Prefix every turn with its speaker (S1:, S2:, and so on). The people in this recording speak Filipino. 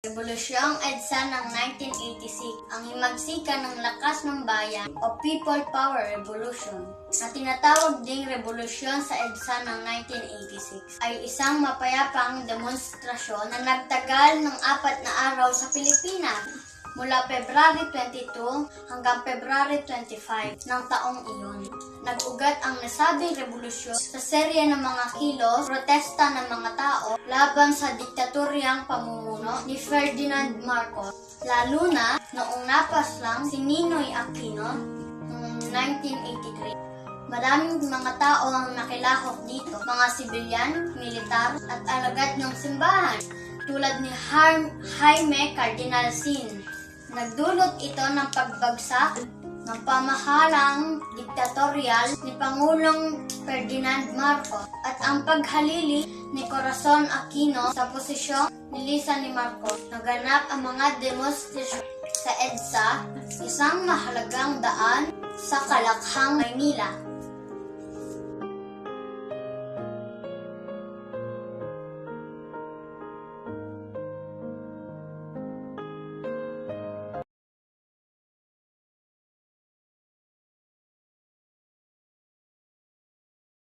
S1: Rebolusyong EDSA ng 1986, ang himagsikan ng lakas ng bayan o People Power Revolution, na tinatawag ding revolusyon sa EDSA ng 1986, ay isang mapayapang demonstrasyon na nagtagal ng 4 na araw sa Pilipinas, mula February 22 hanggang February 25 ng taong iyon. Nag-ugat ang nasabing revolusyon sa serye ng mga kilos, protesta ng mga tao laban sa diktatoryang pamumuno ni Ferdinand Marcos, lalo na noong napaslang si Ninoy Aquino noong 1983. Maraming mga tao ang nakilahok dito, mga sibilyan, militar at alagad ng simbahan, tulad ni Jaime Cardinal Sin. Nagdulot ito ng pagbagsak ng pamahalang diktatorial ni Pangulong Ferdinand Marcos at ang paghalili ni Corazon Aquino sa posisyon ni Lisa ni Marcos. Naganap ang mga demonstrasyon sa EDSA, isang mahalagang daan sa Kalakhang, Maynila.